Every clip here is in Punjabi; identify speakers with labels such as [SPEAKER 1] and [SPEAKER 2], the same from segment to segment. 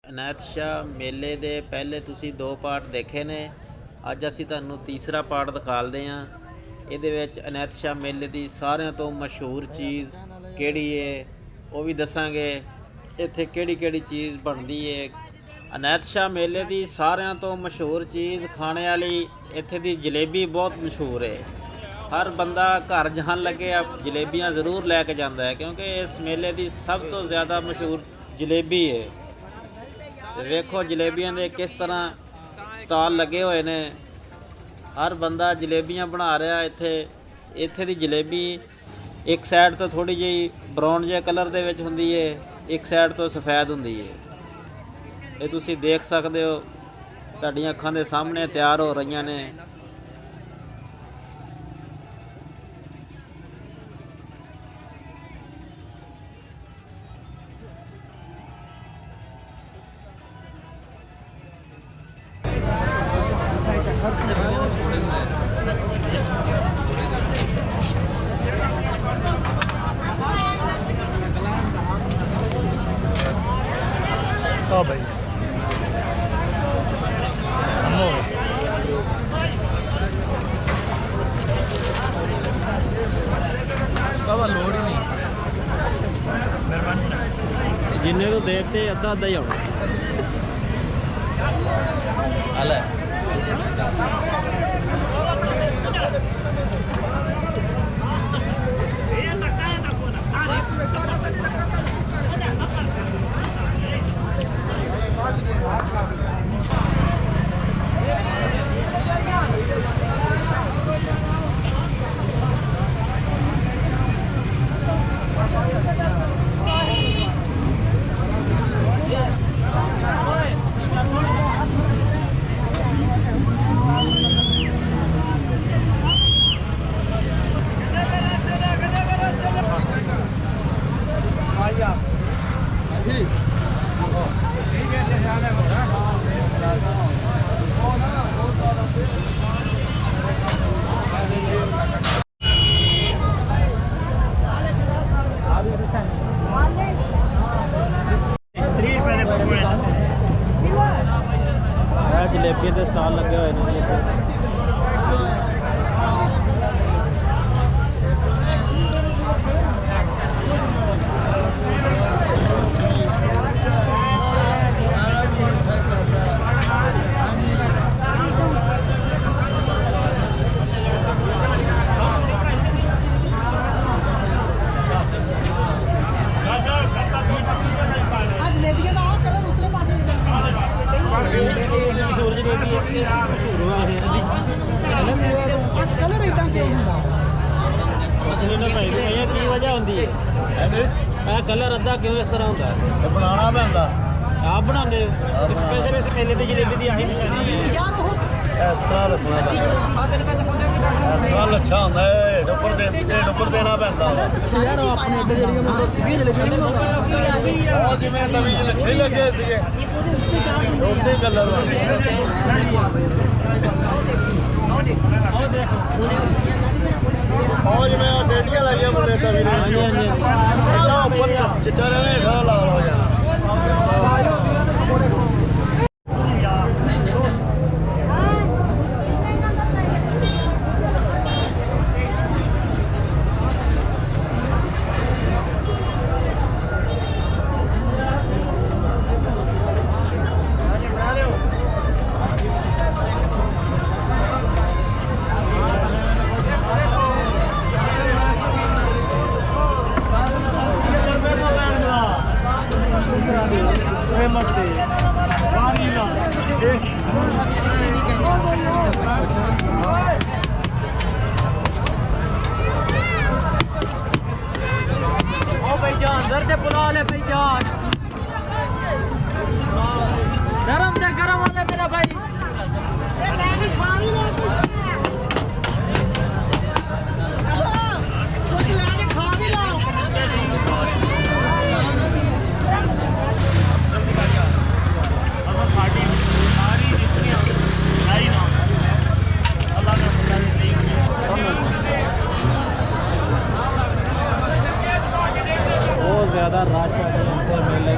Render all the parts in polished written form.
[SPEAKER 1] ਅਨੈਤ ਸ਼ਾਹ ਮੇਲੇ ਦੇ ਪਹਿਲੇ ਤੁਸੀਂ 2 ਪਾਰਟ ਦੇਖੇ ਨੇ। ਅੱਜ ਅਸੀਂ ਤੁਹਾਨੂੰ ਤੀਸਰਾ ਪਾਰਟ ਦਿਖਾਲਦੇ ਹਾਂ। ਇਹਦੇ ਵਿੱਚ ਅਨੈਤ ਸ਼ਾਹ ਮੇਲੇ ਦੀ ਸਾਰਿਆਂ ਤੋਂ ਮਸ਼ਹੂਰ ਚੀਜ਼ ਕਿਹੜੀ ਹੈ ਉਹ ਵੀ ਦੱਸਾਂਗੇ। ਇੱਥੇ ਕਿਹੜੀ ਕਿਹੜੀ ਚੀਜ਼ ਬਣਦੀ ਹੈ। ਅਨੈਤ ਸ਼ਾਹ ਮੇਲੇ ਦੀ ਸਾਰਿਆਂ ਤੋਂ ਮਸ਼ਹੂਰ ਚੀਜ਼ ਖਾਣੇ ਵਾਲੀ ਇੱਥੇ ਦੀ ਜਲੇਬੀ ਬਹੁਤ ਮਸ਼ਹੂਰ ਹੈ। ਹਰ ਬੰਦਾ ਘਰ ਜਾਣ ਲੱਗੇ ਜਲੇਬੀਆਂ ਜ਼ਰੂਰ ਲੈ ਕੇ ਜਾਂਦਾ ਹੈ, ਕਿਉਂਕਿ ਇਸ ਮੇਲੇ ਦੀ ਸਭ ਤੋਂ ਜ਼ਿਆਦਾ ਮਸ਼ਹੂਰ ਜਲੇਬੀ ਹੈ। ਵੇਖੋ ਜਲੇਬੀਆਂ ਦੇ ਕਿਸ ਤਰ੍ਹਾਂ ਸਟਾਲ ਲੱਗੇ ਹੋਏ ਨੇ। ਹਰ ਬੰਦਾ ਜਲੇਬੀਆਂ ਬਣਾ ਰਿਹਾ। ਇੱਥੇ ਦੀ ਜਲੇਬੀ ਇੱਕ ਸਾਈਡ ਤੋਂ ਥੋੜ੍ਹੀ ਜਿਹੀ ਬਰਾਊਨ ਜਿਹੇ ਕਲਰ ਦੇ ਵਿੱਚ ਹੁੰਦੀ ਹੈ, ਇੱਕ ਸਾਈਡ ਤੋਂ ਸਫੈਦ ਹੁੰਦੀ ਹੈ। ਇਹ ਤੁਸੀਂ ਦੇਖ ਸਕਦੇ ਹੋ, ਤੁਹਾਡੀਆਂ ਅੱਖਾਂ ਦੇ ਸਾਹਮਣੇ ਤਿਆਰ ਹੋ ਰਹੀਆਂ ਨੇ।
[SPEAKER 2] हाँ भाई लोड ही नहीं
[SPEAKER 1] जिन्ने तो देखते अद्धा अद्धा ही आना। जलेबी के स्टॉल लगे हुए हैं।
[SPEAKER 3] कलर इतना क्यों
[SPEAKER 1] की वजह होती है कलर अद्धा क्यों इस तरह होता है?
[SPEAKER 2] बनाना पैंदा
[SPEAKER 1] आप बनाते स्पेशल इस मेले की जलेबी की आही
[SPEAKER 3] यार वो
[SPEAKER 2] इस तरह रखना इस तरह अच्छा होंदा है। ऊपर देना पैंदा
[SPEAKER 3] यार अपने अड्डे जड़ी मतलब सीधी जलेबी नहीं होता
[SPEAKER 2] ਉਹ ਜਿਵੇਂ ਨਵੀਂ ਲੱਛੇ ਲੱਗੇ ਸੀਗੇ ਉੱਥੇ ਕਲਰ ਉਹ ਜਿਵੇਂ ਉਹ ਡੇਡੀਆਂ ਲਾਈਆਂ ਮੁੰਡੇ ਤਵੀ ਨੇ ਇਹਦਾ ਉੱਪਰ ਚਿੱਟਾ ਰਹਿਣਾ ਹੇਠਾਂ ਲਾਲ ਹੋ ਜਾਣਾ।
[SPEAKER 3] बुला ले भाई जान गरम से गरम वाले मेरा भाई कुछ लाके खा भी लो।
[SPEAKER 1] ज़्यादा रश है मेले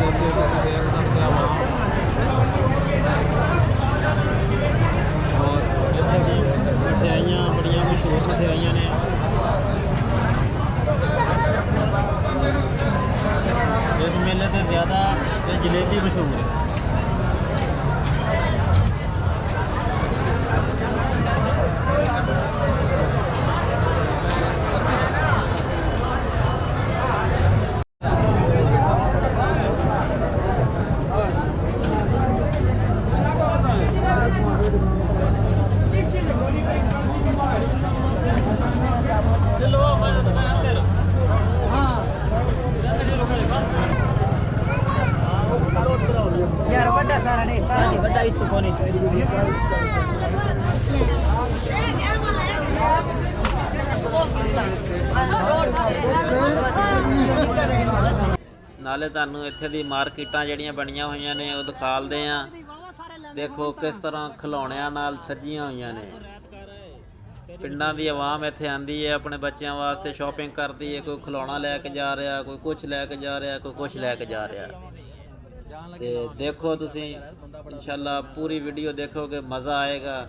[SPEAKER 2] ਮਸ਼ਹੂਰ ਹੈ।
[SPEAKER 3] ਯਾਰ ਵੱਡਾ ਸਾਰਾ ਨੇ ਵੱਡਾ ਇਸ ਤੋਂ ਕੋਨੇ
[SPEAKER 1] ਨਾਲੇ ਤੁਹਾਨੂੰ ਇੱਥੇ ਦੀ ਮਾਰਕੀਟਾਂ ਜਿਹੜੀਆਂ ਬਣੀਆਂ ਹੋਈਆਂ ਨੇ ਉਹ ਦਿਖਾਲਦੇ ਆ। ਦੇਖੋ ਕਿਸ ਤਰ੍ਹਾਂ ਖਿਡੌਣਿਆਂ ਨਾਲ ਸਜੀਆਂ ਹੋਈਆਂ ਨੇ। ਪਿੰਡਾਂ ਦੀ ਆਵਾਮ ਇੱਥੇ ਆਂਦੀ ਹੈ, ਆਪਣੇ ਬੱਚਿਆਂ ਵਾਸਤੇ ਸ਼ਾਪਿੰਗ ਕਰਦੀ ਹੈ। ਕੋਈ ਖਿਡੌਣਾ ਲੈ ਕੇ ਜਾ ਰਿਹਾ, ਕੋਈ ਕੁਝ ਲੈ ਕੇ ਜਾ ਰਿਹਾ, ਕੋਈ ਕੁਝ ਲੈ ਕੇ ਜਾ ਰਿਹਾ। ਤੇ ਦੇਖੋ ਤੁਸੀਂ ਇਨਸ਼ਾਅੱਲਾ ਪੂਰੀ ਵੀਡੀਓ ਦੇਖੋਗੇ, ਮਜ਼ਾ ਆਏਗਾ।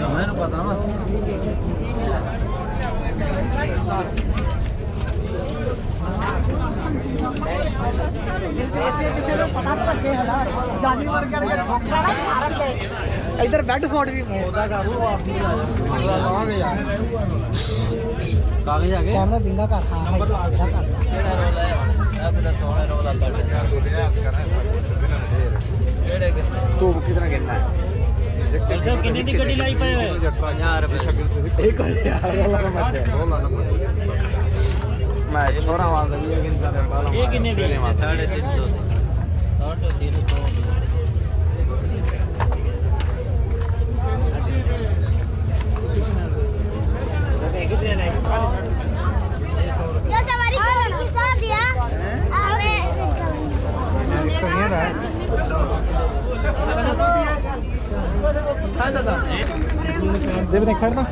[SPEAKER 2] ਮੈਨੂੰ ਪਤਾ ਨਾ
[SPEAKER 3] ਇਧਰ ਬੈੱਡ ਫੋਰਡ ਵੀ ਮੋਦਾ ਕਰੂ ਆਪਣੀ ਲਾਵਾਂਗੇ ਯਾਰ ਕਾਗਜ਼ ਆ ਗਏ ਕੈਮਰਾ ਬਿੰਗਾ ਕਰ ਹਾਂ ਨੰਬਰ ਲਾ ਕੇ ਕਰ ਕਿਹੜਾ ਰੋਲ ਹੈ ਇਹ ਬੜਾ ਸੋਹਣਾ ਰੋਲ ਆ ਬੜਾ ਕਿਹੜੇ ਤੂੰ ਕਿਤਨਾ ਕਹਿੰਦਾ ਹੈ ਕਿੰਨੇ ਦੀ ਗੱਡੀ ਲਾਈ ਪਏ ਹੋਏ 50 ਰੁਪਏ ਇੱਕ ਯਾਰ ਰੋਲਾ ਮੈਂ ਛੋਰਾ ਵਾਲ ਦਾ ਵੀ ਇਨਸਾਨ ਇਹ ਕਿੰਨੇ ਦੀ 350
[SPEAKER 4] Yo safari con Sabia. A ver.
[SPEAKER 3] देव देख खड़ना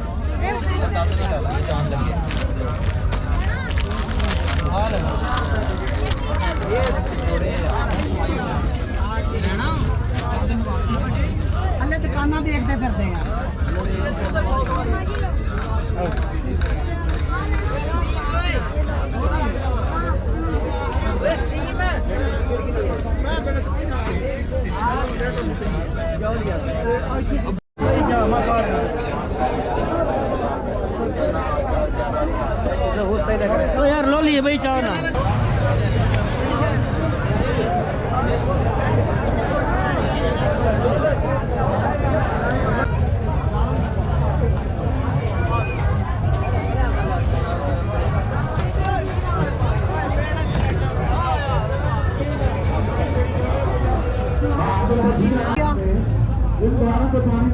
[SPEAKER 3] हल्ले दुकाना देखते फिरते हैं यार लो लिए भाई चाहो ना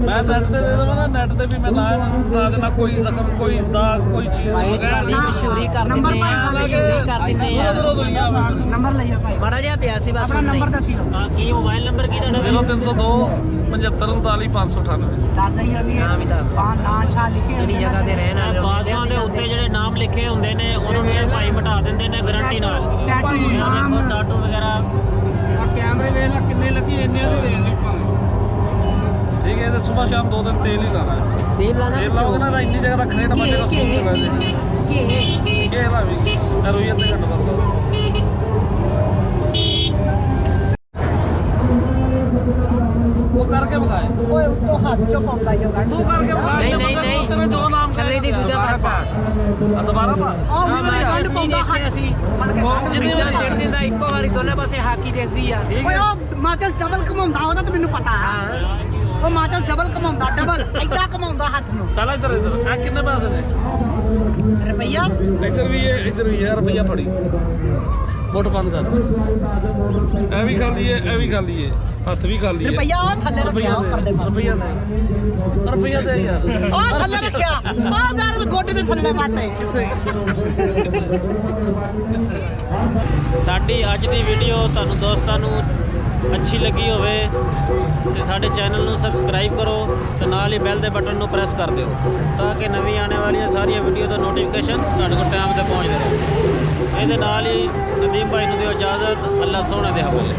[SPEAKER 2] ਮੈਂ ਨੈਟ ਤੇ ਦੇ ਦਵਾਂ ਨਾ, ਨੈਟ ਤੇ ਵੀ ਮੈਂ ਲਾ ਦੇਣਾ ਕੋਈ ਜ਼ਖਮ ਕੋਈ ਦਾਗ ਕੋਈ ਚੀਜ਼ ਵਗੈਰਾ
[SPEAKER 3] ਚੋਰੀ ਕਰ ਦਿੰਦੇ ਆ ਚੋਰੀ ਕਰ ਦਿੰਦੇ ਆ ਨੰਬਰ ਲਈਓ ਭਾਈ ਬੜਾ ਜਿਹਾ ਪਿਆ ਸੀ ਬਸ ਆਪਣਾ ਨੰਬਰ ਦੱਸੀ ਲਓ ਹਾਂ ਕੀ ਮੋਬਾਈਲ ਨੰਬਰ ਕੀ ਤੁਹਾਡਾ
[SPEAKER 2] 0302 75 598
[SPEAKER 3] ਦੱਸ ਹੀ ਅਭੀ ਨਾਮ ਹੀ ਦੱਸ ਨਾਂ ਛਾ ਲਿਖੇ ਕਿਹੜੀ ਜਗ੍ਹਾ ਤੇ ਰਹਿਣ ਵਾਲੇ ਬਾਜ਼ਾਰਾਂ ਦੇ ਉੱਤੇ ਜਿਹੜੇ ਨਾਮ ਲਿਖੇ ਹੁੰਦੇ ਨੇ ਉਹਨਾਂ ਨੂੰ ਇਹ ਭਾਈ ਮਿਟਾ ਦਿੰਦੇ ਨੇ ਗਾਰੰਟੀ ਨਾਲ ਟੈਟੂ ਟਾਟੂ ਵਗੈਰਾ ਆ ਕੈਮਰੇ ਵੇਖ ਲੈ ਕਿੰਨੇ ਲੱਗੀ ਇੰਨੇ ਦੇ ਵੇਖ ਲੈ ਭਾਵੇਂ
[SPEAKER 2] ਠੀਕ ਹੈ। ਤੇ ਸਵੇਰ ਸ਼ਾਮ 2 ਦਿਨ ਤੇਲ ਹੀ ਲਾਣਾ ਹੈ। ਤੇਲ ਲਾਓਗੇ ਨਾ ਤਾਂ ਇੰਨੀ ਜਗ੍ਹਾ ਰੱਖਣੇ ਟਮਾਟੇ ਦਾ ਸੂਪ ਚਲਾ ਦੇ ਇਹ ਲਾ ਵੀ ਰੋਈ ਅੱਧੇ ਘੰਟੇ ਬਾਅਦ ਉਹ ਕਰਕੇ ਬਗਾਏ
[SPEAKER 3] ਓਏ ਉੱਤੋਂ ਹੱਥ ਚੋਂ ਪਾਉਂਦਾ ਹੀ ਹੋਗਾ
[SPEAKER 2] ਤੂੰ ਕਰਕੇ ਬਗਾਏ ਨਹੀਂ ਤੇਰੇ ਦੋ ਨਾਮ
[SPEAKER 3] ਚੱਲੇ ਦੀ ਦੂਜਾ ਪਾਸਾ
[SPEAKER 2] ਆ ਦੁਬਾਰਾ ਪਾ
[SPEAKER 3] ਉਹ ਮੈਂ ਕੰਡ ਪਾਉਂਦਾ ਹੱਥ ਅਸੀਂ
[SPEAKER 2] ਜਿੰਨੀ ਵਾਰੀ
[SPEAKER 3] ਛੇੜ ਦਿੰਦਾ ਇੱਕੋ ਵਾਰੀ ਦੋਨੇ ਪਾਸੇ ਹਾਕੀ ਦਿਸਦੀ ਆ ਓਏ ਉਹ ਮਾਚਸ ਡਬਲ ਘਮਾਉਂਦਾ ਉਹਦਾ ਤਾਂ ਮੈਨੂੰ ਪਤਾ ਹੈ ਉਹ ਮਾਚਸ ਡਬਲ ਘਮਾਉਂਦਾ ਡਬਲ ਐਦਾਂ ਘਮਾਉਂਦਾ ਹੱਥ ਨੂੰ
[SPEAKER 2] ਚੱਲ ਇੱਧਰ ਆ ਕਿੰਨੇ ਪੈਸੇ ਨੇ
[SPEAKER 3] ਰੁਪਈਆ
[SPEAKER 2] ਇੱਧਰ ਵੀ ਹੈ ਰੁਪਈਆ ਫੜੀ ਮੋਟ ਬੰਦ ਕਰ ਇਹ ਵੀ ਖਾਲੀ ਹੈ ਇਹ ਵੀ ਖਾਲੀ ਹੈ ਹੱਥ ਵੀ ਖਾਲੀ ਹੈ
[SPEAKER 5] ਰੁਪਈਆ ਉਹ ਥੱਲੇ ਰੱਖਿਆ ਉਹ ਪਰਲੇ ਪਾਸੇ
[SPEAKER 2] ਰੁਪਈਆ ਦੇ ਯਾਰ
[SPEAKER 5] ਉਹ ਥੱਲੇ ਰੱਖਿਆ ਉਹ ਦਰ ਗੋਡੇ ਦੇ ਥੱਲੇ ਪਾਸੇ
[SPEAKER 3] ਸਾਡੀ ਅੱਜ ਦੀ ਵੀਡੀਓ ਤੁਹਾਨੂੰ ਦੋਸਤਾਂ ਨੂੰ ਅੱਛੀ ਲੱਗੀ ਹੋਵੇ ਤੇ ਸਾਡੇ ਚੈਨਲ ਨੂੰ ਸਬਸਕ੍ਰਾਈਬ ਕਰੋ ਤੇ ਨਾਲ ਹੀ ਬੈਲ ਦੇ ਬਟਨ ਨੂੰ ਪ੍ਰੈਸ ਕਰ ਦਿਓ ਤਾਂ ਕਿ ਨਵੀਂ ਆਉਣ ਵਾਲੀਆਂ ਸਾਰੀਆਂ ਵੀਡੀਓ ਦਾ ਨੋਟੀਫਿਕੇਸ਼ਨ ਤੁਹਾਡੇ ਕੋਲ ਟਾਈਮ ਤੇ ਪਹੁੰਚਦਾ ਰਹੇ। ਇਹਦੇ ਨਾਲ ਹੀ ਨਦੀਮ ਭਾਈ ਨੂੰ ਦਿਓ ਇਜਾਜ਼ਤ। ਅੱਲਾ ਸੋਹਣੇ ਦੇ ਹਵਾਲੇ।